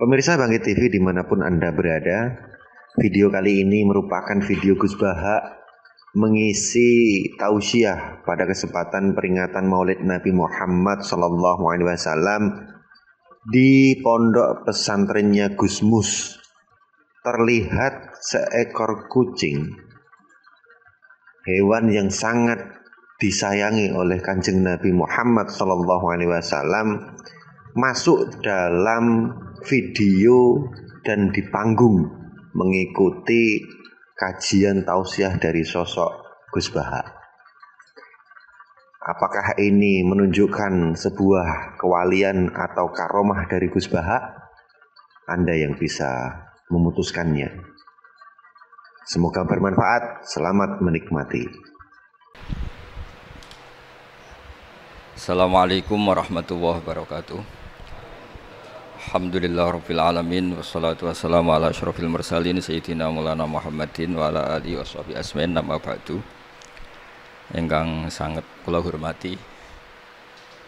Pemirsa Bangkit TV dimanapun Anda berada, video kali ini merupakan video Gus Baha mengisi tausiah pada kesempatan peringatan Maulid Nabi Muhammad SAW di pondok pesantrennya Gus Mus. Terlihat seekor kucing, hewan yang sangat disayangi oleh Kanjeng Nabi Muhammad SAW, masuk dalam video dan di panggung mengikuti kajian tausiah dari sosok Gus Baha. Apakah ini menunjukkan sebuah kewalian atau karomah dari Gus Baha? Anda yang bisa memutuskannya. Semoga bermanfaat. Selamat menikmati. Assalamualaikum warahmatullahi wabarakatuh. Alhamdulillah rabbil alamin, wassalatu wassalamu ala asyrafil mursalin sayyidina maulana Muhammadin wa ala alihi washabihi asmain, nama ba'du. Ingkang sangat kula hormati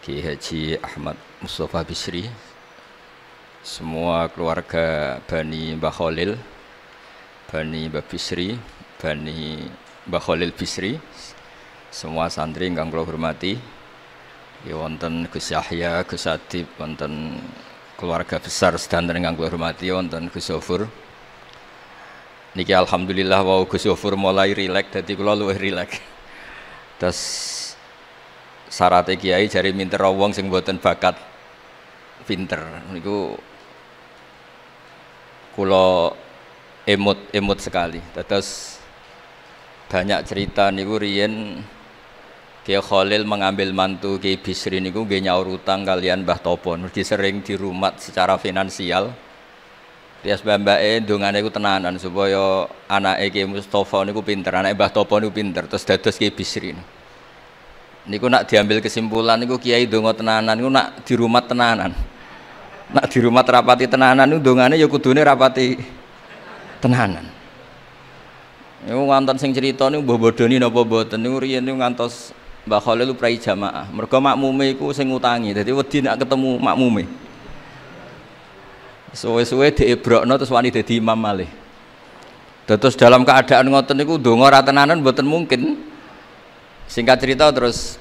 Ki Haji Ahmad Mustafa Bisri, semua keluarga Bani Mbah Khalil, Bani Mbah Bisri, Bani Mbah Khalil Bisri, semua santri ingkang kula hormati. Ya wonten Gus Yahya, Gus Adib, wonten keluarga besar sedanten ingkang kula hormati, wonten Gus Zofur. Niki alhamdulillah wau Gus Zofur mulai rileks, dadi kula luwih rileks. Terus syaratnya kiai jari minter wong sing mboten bakat pinter. Niku kula emut sekali. Terus banyak cerita niku riyen Kiai Khalil mengambil mantu Kiai Bisri niku nggih nyaur utang kalian Mbah Topo. Mergi sering dirumat secara finansial. Tias mbake ndongane iku tenanan supaya anake Kiai Mustofa niku pinter, anake Mbah Topo niku pinter, terus dados Kiai Bisri. Niku nak diambil kesimpulan niku Kiai ndonga tenanan niku nak dirumat tenanan. Nak dirumat rapati tenanan niku ndongane ya kudune rapati tenanan. Niku wonten sing crita niku mbah bodoni napa mboten niku riyen niku ngantos Mbah Khalil lu prai jamaah. Mergo makmume iku sing ngutangi. Dadi wedi nek ketemu makmume. Suwe-suwe diebrokno terus wani dadi imam malih. Terus dalam keadaan ngoten niku ndonga ra tenanan mboten mungkin. Singkat cerita terus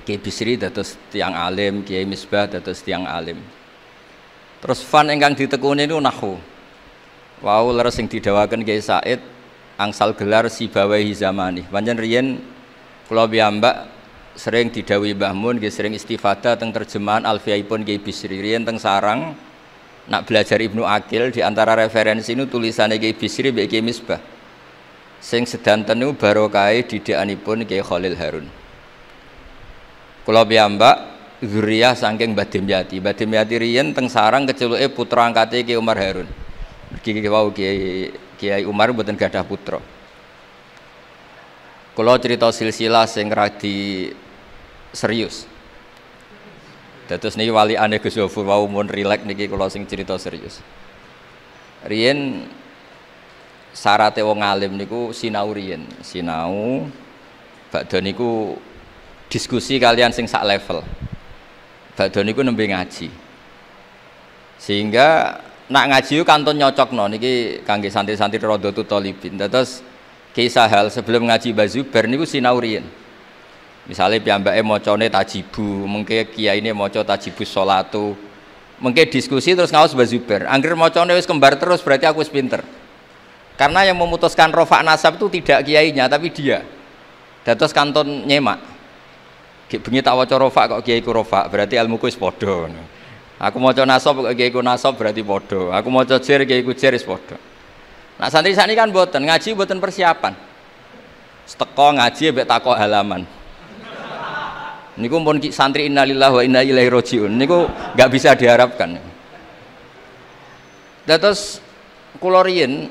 Kiai Bisri dados tiyang alim, Kiai Misbah dados tiyang alim. Terus fan ingkang ditekuni niku nahwu. Wau leres sing didhawaken Kiai Said angsal gelar Sibawahi zamani. Pancen riyen kula piyambak sering didhawuhi Mbah Mun, nggih sering istifadah teng terjemahan Alfiyaipun Kiai Bisri. Riyen teng sarang nak belajar Ibnu Aqil, di antara referensi nu tulisane Kiai Bisri mbek Kiai Misbah. Sing sedanten niku barokahe didikanipun Kiai Khalil Harun. Kula piyambak zuriyah saking Mbah Dimyati. Mbah Dimyati riyen teng sarang keceluke putra angkate Kiai Umar Harun. Mergi wau Kiai Umar mboten gadah putra. Kalau cerita silsilah sing radi serius. Dados niki wali ane Gus Zofur wau mun rileks niki kula sing cerita serius. Riyen syaraté wong alim niku sinau riyen, sinau badhe niku diskusi kalian sing sak level. Badhe niku nembe ngaji. Sehingga nak ngaji kantun nyocokno niki kangge santri-santri Rodotul Thalibin. Dados kisah hal sebelum ngaji Mbah Zubair niku sinau riyen. Misale piyambake macane tajibu, mengke kiyaine maca tajibus sholatu. Mengke diskusi terus ngaos Mbah Zubair. Angger macane wis kembar terus berarti aku wis pinter. Karena yang memutuskan rofa nasab itu tidak kiainya tapi dia. Dados kantun nyemak. Ki bengi tak waca rofa kok kiaiku rofa, berarti ilmuku wis padha. Aku maca nasab kok kiaiku nasab berarti padha. Aku maca jer kiaiku jer wis padha. Nah santri sani kan boten ngaji boten persiapan. Teko ngaji mbek takok halaman. Niku pun santri innalillahi wa inna ilaihi rajiun. Niku enggak bisa diharapkan. Terus kula riyen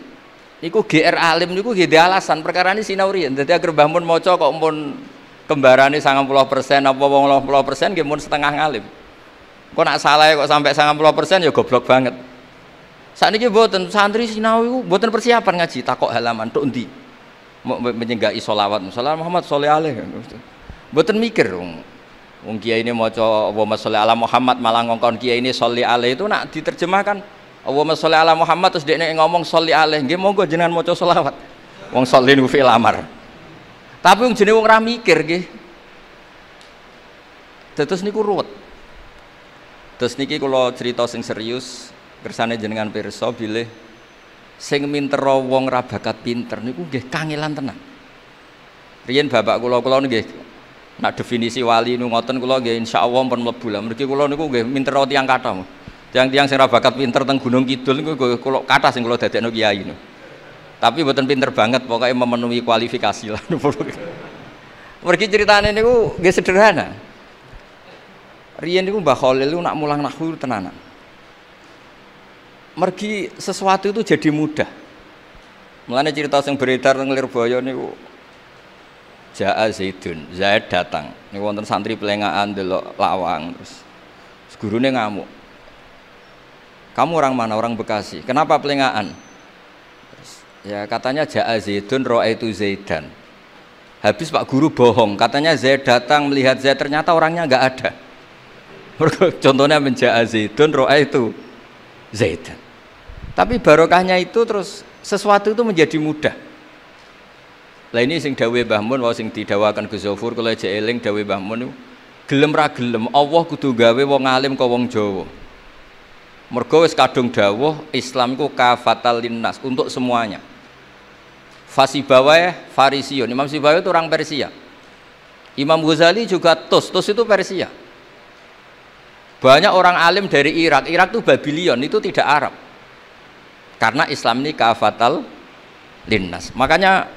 niku GR alim niku nggih dhe alasan perkara ini sinau riyen. Dadi agar Mbah Mun maca kok pun kembarane 90% apa 80% nggih mun setengah ngalim. Kok nak salah kok sampai 90% ya goblok banget. Sakniki mboten santri sinau iku mboten persiapan ngaji takok halaman tok endi. Menyenggai sholawat Muhammad sholli alaihi. Mboten mikir wong kiai ini maca Allahumma sholli ala Muhammad malah ngongkon kiai ini sholli alaihi itu nak diterjemahkan Allahumma sholli ala Muhammad terus dekne ngomong sholli alaih. Nggih monggo jenengan maca selawat. Wong sholli niku fi'il amar. Tapi wong jenenge wong ra mikir nggih. Terus niku ruwet. Terus niki kula cerita sing serius, kersane jenengan pirsa bilih sing mintera wong ra bakat pinter niku nggih kangelan tenan. Riyen bapak kula nggih nak definisi wali nu ngoten kula nggih insyaallah pun mlebu lah. Mergi kula niku nggih mintera tiyang kathah. Tiang-tiang sing ra bakat pinter teng Gunung Kidul niku kula kathah sing kula dadekno kiai niku. Tapi mboten pinter banget, pokoknya memenuhi kualifikasi lah. Mergi ceritane niku nggih sederhana. Riyen niku Mbah Khalil niku nak mulang nahwu tenanan. Mergi sesuatu itu jadi mudah. Mulane cerita sing beredar teng Lirboyo niku Ja'a Zaidun, Zaid datang. Niku wonten santri pelengahan delok lawang terus gurune ngamuk. Kamu orang mana? Orang Bekasi. Kenapa pelengahan? Ya katanya Ja'a Zaidun ra'aitu Zaidan. Habis Pak Guru bohong, katanya Zaid datang melihat Zaid, ternyata orangnya enggak ada. Contohnya Ja'a Zaidun ra'aitu Zaidan. Tapi barokahnya itu terus sesuatu itu menjadi mudah. Lah ini sing dawuh Mbah Mun wae sing didawakan Gus Zafur kula jek eling dawuh Mbah Mun gelem ra gelem Allah kudu gawe wong alim kok wong Jawa. Mergo wis kadung dawuh Islam iku kafatal linnas untuk semuanya. Fasibawai Farisiun. Imam Sibawai itu orang Persia. Imam Ghazali juga Tus itu Persia. Banyak orang alim dari Irak. Irak itu Babylon, itu tidak Arab. Karena Islam ini kafatal linnas. Makanya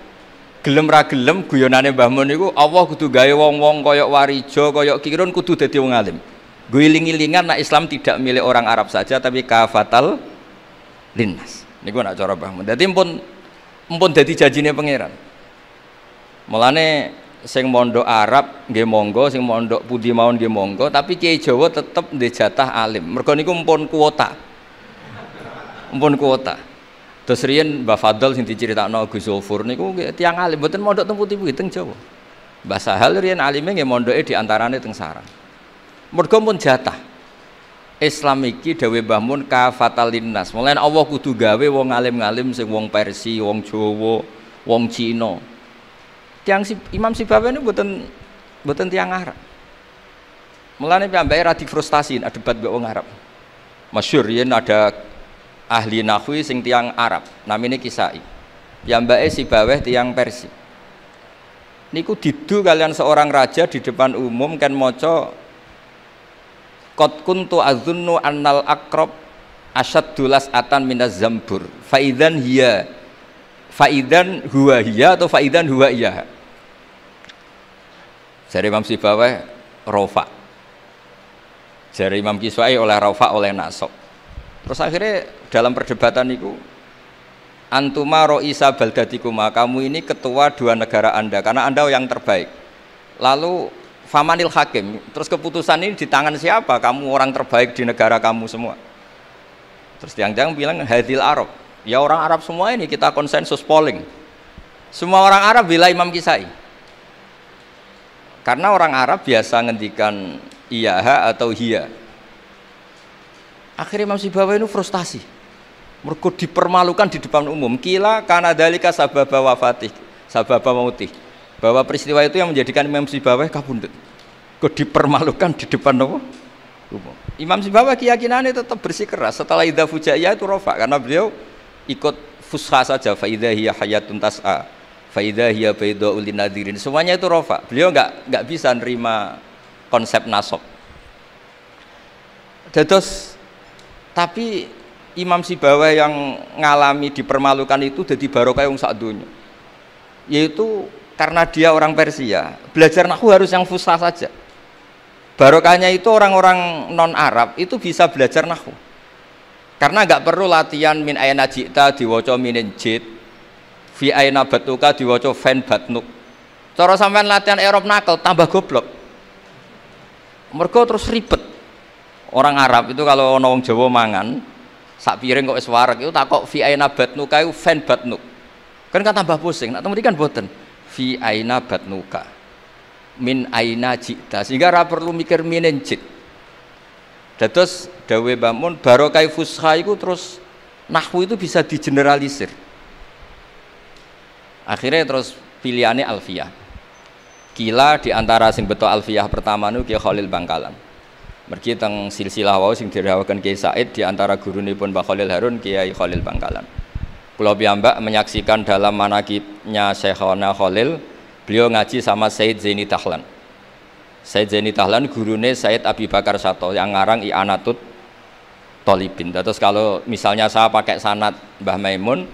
gelem ra gelem guyonane Mbah Mun niku Allah kudu gawe wong-wong koyok Warijo, koyok Kirun kudu dadi wong alim. Guling-gilingan, nah Islam tidak milik orang Arab saja tapi kafatal linnas. Niku nak cara Mbah Mun. Dadi empun dadi janjine pangeran. Mulane sing mondok Arab nggih monggo, sing mondok pundi mawon nggih monggo, tapi Kiai Jawa tetep ndek jatah alim. Mergo niku empun kuota. Empun kuota. Terus riyen Mbah Fadl sing diceritakno Gus Zafur niku tiyang alim mboten mondok teng pundi-pundi teng Jawa. Mbah Sahal riyen alime nggih mondoke di antarane teng Sarang. Mergo pun jatah Islam iki dawuh Mbah Mun kafatal linnas. Mulane Allah kudu gawe wong alim-alim sing wong Persia, wong Jawa, wong Cina. Tiang Imam Sibawai niku mboten tiang Arab. Mulane piyambake ra difrustasi debat mbek wong Arab. Masyhur yen ada ahli nahwi sing tiang Arab, namine Kisai. Piyambake Sibawai tiang Persia. Niku didu kalian seorang raja di depan umum kan maca qad kuntu adzunnu annal aqrab asyaddulas atan minaz zambur faidan huwa hiya atau faidan huwa iya. Jare Imam Sibawai rofa, jare Imam Kisai oleh rofa oleh nasab. Terus akhirnya dalam perdebatan itu antuma ro'isa baldatikuma, kamu ini ketua dua negara Anda karena Anda yang terbaik. Lalu famanil hakim, terus keputusan ini di tangan siapa? Kamu orang terbaik di negara kamu semua. Terus tiang-tiang bilang hadil Arab, ya orang Arab semua ini kita konsensus polling. Semua orang Arab bila Imam Kisai. Karena orang Arab biasa ngendikan iyaha atau hiya. Akhirnya Imam Sibawai itu frustasi. Mergo dipermalukan di depan umum. Kila kana dalika sababa wafatih, sababa mautih. Bahwa peristiwa itu yang menjadikan Imam Sibawai kabundut. Kok dipermalukan di depan umum. Imam Sibawai keyakinannya tetap bersikeras. Setelah idza fujaiyah itu rofa karena beliau ikut fusha saja fa idza hiya hayatun tas'a fa idza hiya bayda'ul linadirin. Semuanya itu rofa. Beliau enggak bisa nerima konsep nasab. Terus tapi Imam Sibawai yang ngalami dipermalukan itu jadi barokah wong sak donya. Yaitu karena dia orang Persia, belajar nahwu harus yang fusha saja. Barokahnya itu orang-orang non Arab itu bisa belajar nahwu. Karena enggak perlu latihan min ayna ji'ta diwaca minin jid, fi ayna batuka diwaca fan batnuk. Cara sampean latihan Arab nakal tambah goblok. Mergo terus ribet. Orang Arab itu kalau ana wong Jawa mangan sak piring kok wis wareg itu takok fi ayna batnuka iku fan batnuk. Kan tambah pusing. Nek mriki kan boten. Fi aina batnuka min aina jita, sehingga ra perlu mikir minen jit. Dados dawe Mbah Mun barokah fusha iku terus nahwu itu bisa digeneralisir. Akhirnya terus pilihannya alfiyah. Kila di antara sing beto alfiyah pertama niku Kiai Khalil Bangkalan. Mergi teng silsilah wau sing dirawaken Kiai Said di antara gurunipun Mbah Khalil Harun Kiai Khalil Bangkalan. Kula piyambak menyaksikan dalam manaqibnya Syekhona Khalil, beliau ngaji sama Said Zaini Dahlan. Said Zaini Dahlan gurune Said Abi Bakar Sato yang ngarang I'anatut Thalibin. Terus kalau misalnya saya pakai sanad Mbah Maimun,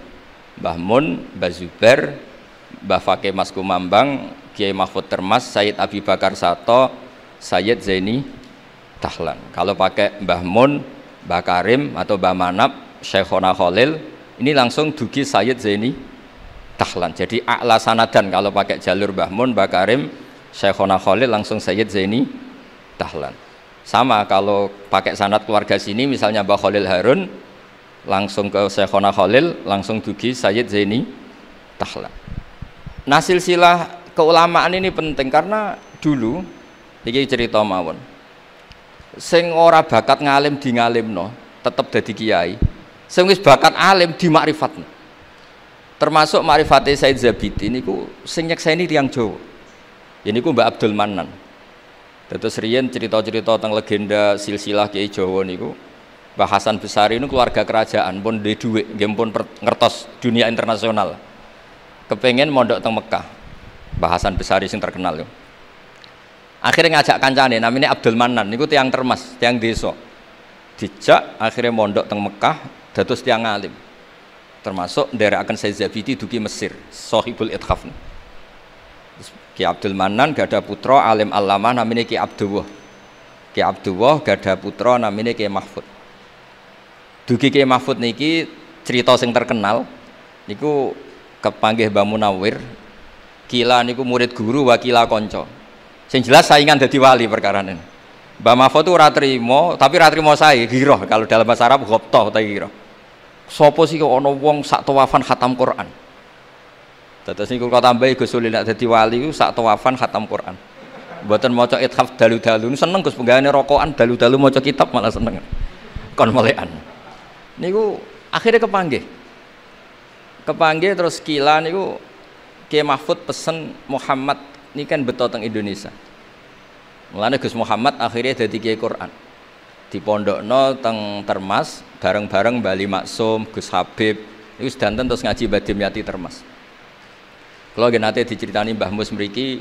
Mbah Mun, Mbah Zubair, Mbah Fakih Mas Kumambang, Kiai Mahfud Termas, Said Abi Bakar Sato, Said Zaini Dahlan. Kalau pakai Mbah Mun, Mbah Karim atau Mbah Manap, Syekhona Khalil, ini langsung dugi Said Zaini Dahlan. Jadi a'la sanadan kalau pakai jalur Mbah Mun, Mbah Karim, Syekhona Khalil langsung Said Zaini Dahlan. Sama kalau pakai sanad keluarga sini misalnya Mbah Khalil Harun langsung ke Syekhona Khalil langsung dugi Said Zaini Dahlan. Nah silsilah keulamaan ini penting karena dulu iki cerita mawon. Sing ora bakat ngalim di ngalimno tetep dadi kiai. Sing wis bakat alim di makrifatno. Termasuk makrifate Said Zabidi niku sing nyekseni tiyang Jawa. Ya niku Mbak Abdul Manan. Terus riyen cerita-cerita tentang legenda silsilah Kiai Jawa niku Mbah Hasan Besari niku keluarga kerajaan pun duwe dhuwit, nggih pun ngertos dunia internasional. Kepengen mondok teng Mekah. Mbah Hasan Besari sing terkenal yo. Akhirnya ngajak kancane namanya Abdul Manan niku tiang Termas, tiang desa. Dijak akhirnya mondok teng Mekah dados tiang alim. Termasuk nderekaken Said Zabidi dugi Mesir, Shahibul Ithaf. Ki Abdul Manan gada putra alim allamah namanya Ki Abdullah. Ki Abdullah gada putra namanya Ki Mahfud. Dugi Ki Mahfud niki cerita sing terkenal niku kepanggih Mbah Munawir. Kila niku murid guru wakila konco. Sing jelas saingan dadi wali perkara ini. Mbah Mahfud itu ora trimo, tapi ora trimo sae giroh kalau dalam bahasa Arab ghobtoh ta giroh. Sopo sih kok ana wong sak tawafan khatam Quran. Dados niku kok tambahi Gus Sulil nek dadi wali ku sak tawafan khatam Quran. Mboten maca ithaf dalu-dalu seneng Gus penggane rokokan dalu-dalu maca kitab malah seneng. Kon melekan. Niku akhirnya kepanggih. Kepanggih terus kila niku Kiai Mahfud pesen Muhammad ini kan betul teng Indonesia. Mulane Gus Muhammad akhirnya dadi Kiai Quran. Di pondokno teng Termas bareng-bareng Bali Maksum, Gus Habib, niku sedanten terus ngaji Badim Yati Termas. Kalau nate diceritani Mbah Mus mriki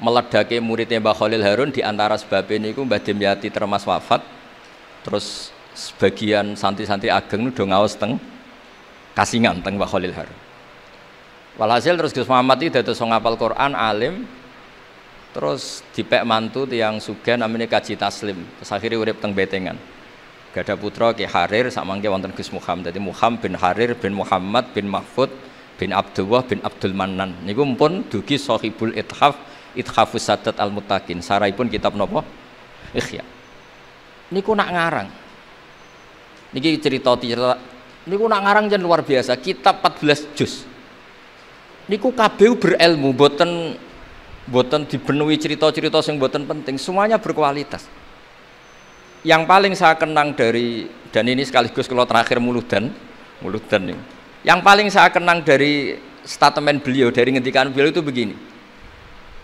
meledake muridnya Mbah Khalil Harun di antara sebabnya niku Mbah Dimyati Termas wafat. Terus sebagian santri-santri ageng udah ngaos teng Kasingan teng Mbah Khalil Harun. Walhasil terus Gus Muhammad itu dados ngapal Quran alim. Terus dipek mantu tiyang sugih namanya Kaji Taslim. Terus akhirnya urip teng Betengan. Gada putra Ki Harir samangke wonten Gus Muhammad. Dadi Muhammad bin Harir bin Muhammad bin Mahfud bin Abdullah bin Abdul Manan. Niku pun dugi Shahibul Ithaf, Ithafus Sadat Al-Muttaqin. Saraipun kitab napa? Ikhya. Niku nak ngarang. Niki cerita niku nak ngarang jan luar biasa. Kitab 14 juz. Niku kabeh berilmu, boten dipenuhi cerita-cerita yang boten penting, semuanya berkualitas. Yang paling saya kenang dari, dan ini sekaligus kalau terakhir muludan ini. Yang paling saya kenang dari statement beliau, dari ngendikan beliau itu begini.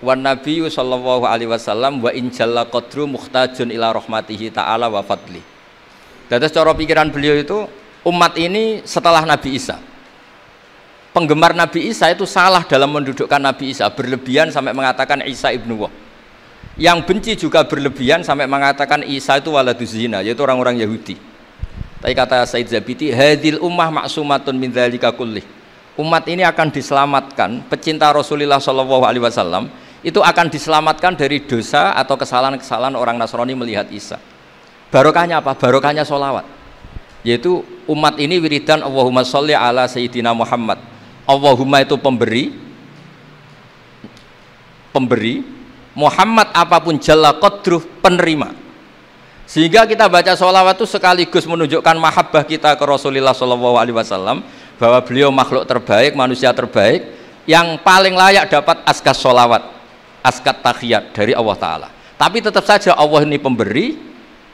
Wan Nabi sallallahu alaihi wasallam wa in jalla qadru muhtajun ila rahmatihi ta'ala wa fadli. Dan secara pikiran beliau itu umat ini setelah Nabi Isa. Penggemar Nabi Isa itu salah dalam mendudukkan Nabi Isa, berlebihan sampai mengatakan Isa ibnu Wah. Yang benci juga berlebihan sampai mengatakan Isa itu waladuz zina, yaitu orang-orang Yahudi. Tapi kata Said Zabidi, hadil ummah maksumatun min dzalika kullih. Umat ini akan diselamatkan, pecinta Rasulullah sallallahu alaihi wasallam itu akan diselamatkan dari dosa atau kesalahan-kesalahan orang Nasrani melihat Isa. Barokahnya apa? Barokahnya sholawat. Yaitu umat ini wiridan Allahumma sholli ala sayyidina Muhammad. Allahumma itu pemberi, Muhammad apapun jalla qadruh penerima. Sehingga kita baca sholawat itu sekaligus menunjukkan mahabbah kita ke Rasulullah sallallahu alaihi wasallam, bahwa beliau makhluk terbaik, manusia terbaik yang paling layak dapat askas sholawat, askat tahiyat dari Allah Ta'ala. Tapi tetap saja Allah ini pemberi,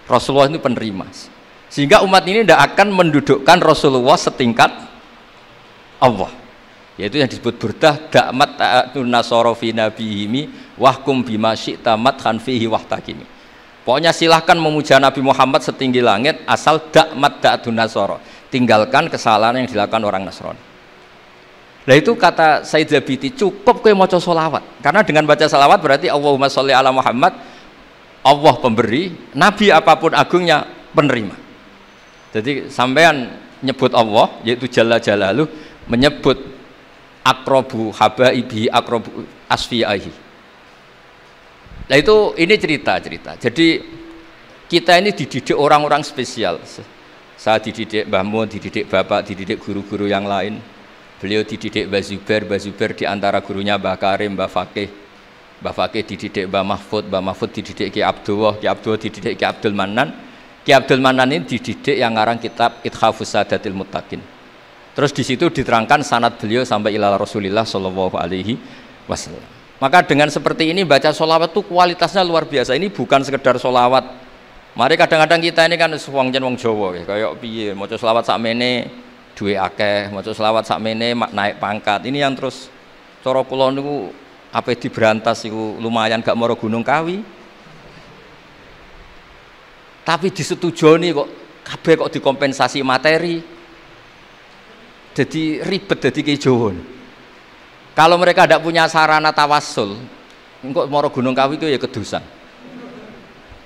Rasulullah itu penerima. Sehingga umat ini tidak akan mendudukkan Rasulullah setingkat Allah. Yaitu yang disebut burdah da'mat ta'atun nasara fi nabihimi wahkum bima syi'ta madhan fihi wahtakimi. Pokoknya silahkan memuja Nabi Muhammad setinggi langit asal da'mat ta'atun nasara. Tinggalkan kesalahan yang dilakukan orang Nasrani. Nah itu kata Said Zabidi, cukup kowe maca sholawat. Karena dengan baca sholawat berarti Allahumma sholli ala Muhammad, Allah pemberi, Nabi apapun agungnya penerima. Jadi sampean nyebut Allah, yaitu Jalla Jalaluh, menyebut akrobu habaibi akrobu asfiyahi. Nah itu ini cerita. Jadi kita ini dididik orang-orang spesial. Saya dididik Mbah Mun, dididik Bapak, dididik guru-guru yang lain. Beliau dididik Mbah Zubair di antara gurunya Mbah Karim, Mbah Fakih dididik Mbah Mahfud dididik Ki Abdullah dididik Ki Abdul Manan. Ki Abdul Manan ini dididik yang ngarang kitab Ithafus Sadatil Muttaqin. Terus di situ diterangkan sanad beliau sampai ila Rasulillah Shallallahu Alaihi Wasallam. Maka dengan seperti ini baca sholawat itu kualitasnya luar biasa. Ini bukan sekedar sholawat. Mari kadang-kadang kita ini kan wong Jawa, kayak piye, maca sholawat sakmene duwe akeh, maca sholawat sakmene naik pangkat. Ini yang terus cara kula niku apa diberantas iku lumayan gak mara Gunung Kawi. Tapi disetujoni kok kabeh kok dikompensasi materi. Jadi ribet dadi ki Jawa. Kalau mereka tidak punya sarana tawassul, engko mara Gunung Kawi itu ya kedusan.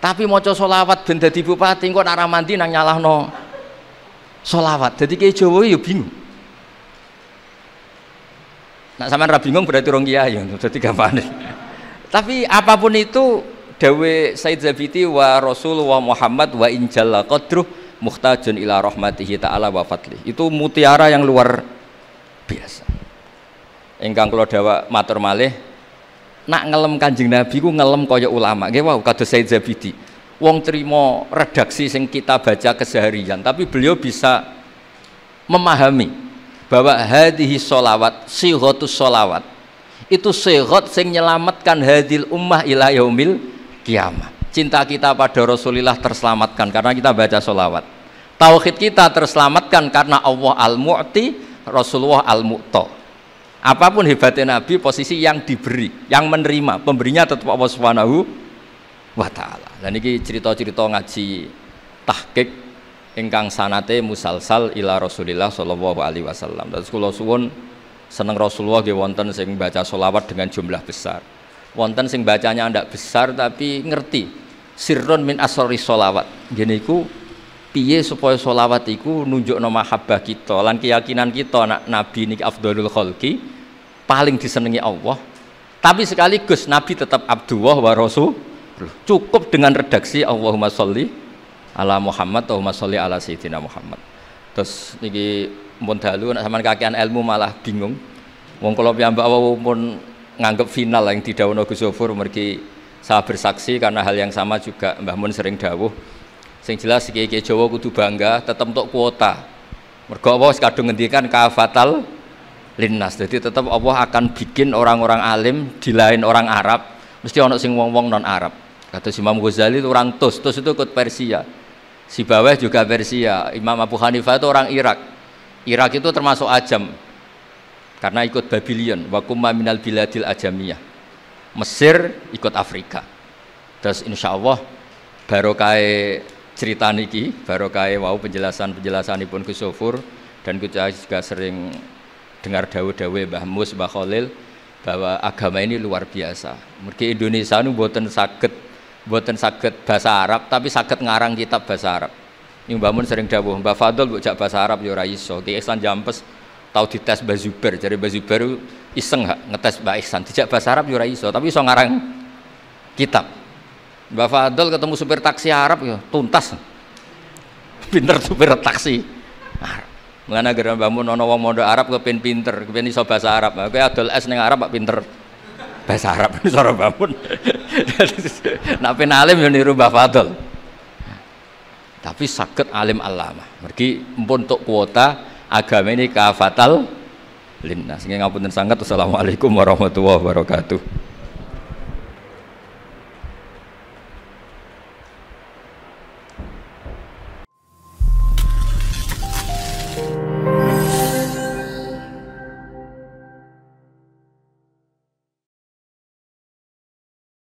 Tapi maca sholawat ben dadi bupati engko nek mandi nang nyalahno sholawat. Dadi ki Jawa ya bingung. Nak sampean ra bingung berarti rong kiai, dadi gampane. Tapi apapun itu dawe Said Zabidi wa Rasulullah Muhammad wa injalla qadruh muhtajun ila rahmatihi ta'ala wa fadli. Itu mutiara yang luar biasa. Ingkang kula dawuh matur malih, nak ngelem Kanjeng Nabi ku ngelem kaya ulama. Nggih wau kados Said Zabidi. Wong trimo redaksi sing kita baca keseharian, tapi beliau bisa memahami bahwa hadhihi sholawat, sighatus sholawat itu sighat sing nyelamatkan hadil ummah ila yaumil kiamah. Cinta kita pada Rasulullah terselamatkan karena kita baca sholawat. Tauhid kita terselamatkan karena Allah al-mu'ti, Rasulullah al-mu'ta. Apapun hebatnya Nabi, posisi yang diberi, yang menerima, pemberinya tetap Allah Subhanahu wa ta'ala. Dan ini cerita-cerita ngaji tahqiq ingkang sanate musalsal ila Rasulillah sallallahu alaihi wasallam. Dan kula suwun seneng Rasulullah nggih wonten sing baca sholawat dengan jumlah besar. Wonten sing bacanya ndak besar tapi ngerti sirrun min asrori sholawat. Ngene iku piye supaya sholawat iku nunjukno mahabbah kita lan keyakinan kita nak Nabi niki afdhalul khalqi, paling disenengi Allah. Tapi sekaligus Nabi tetap Abdullah wa Rasul. Cukup dengan redaksi Allahumma sholli ala Muhammad, Allahumma sholli ala Sayyidina Muhammad. Terus niki mun dalu nek sampean kakean ilmu malah bingung. Wong kula piyambak pun nganggep final yang didhawuhna Gus Zofur mergi saya bersaksi karena hal yang sama juga Mbah Mun sering dawuh. Sing jelas kiai-kiai Jawa kudu bangga tetep untuk kuota. Mergo Allah wis kadung ngendikan kafatal linnas. Jadi tetap Allah akan bikin orang-orang alim di lain orang Arab, mesti ana sing wong-wong non Arab. Kata Imam Ghazali itu orang Tus itu ikut Persia. Si Bawah juga Persia. Imam Abu Hanifah itu orang Irak. Irak itu termasuk Ajam karena ikut Babylon. Wa kumma minal biladil ajamiyah. Mesir ikut Afrika. Terus insya Allah barokah cerita niki, barokah wau penjelasanipun Gus Zofur dan kita juga sering dengar dawuh-dawuh Mbah Mus, Mbah Khalil bahwa agama ini luar biasa. Mergi Indonesia nu mboten saged bahasa Arab tapi saged ngarang kitab bahasa Arab. Ini Mbah Mun sering dawuh, Mbah Fadl mbok jak bahasa Arab ya ora iso. Ki Ihsan Jampes tau dites Mbah Zubair, jare Mbah Zubair iseng gak ngetes Mbah Ihsan, dijak bahasa Arab ya ora iso, tapi iso ngarang kitab. Mbah Fadl ketemu supir taksi Arab ya tuntas. Pinter supir taksi Arab. Mulane gara Mbah Mun ana wong mondok Arab kepen pinter, kepen iso bahasa Arab. Kowe adol es ning Arab kok pinter bahasa Arab cara Mbah Mun. Nek pen alim ya niru Mbah Fadl. Tapi saged alim alamah. Mergi empun untuk kuota agama ini kafatal linnas. Nggih ngapunten sanget. Wassalamualaikum warahmatullahi wabarakatuh.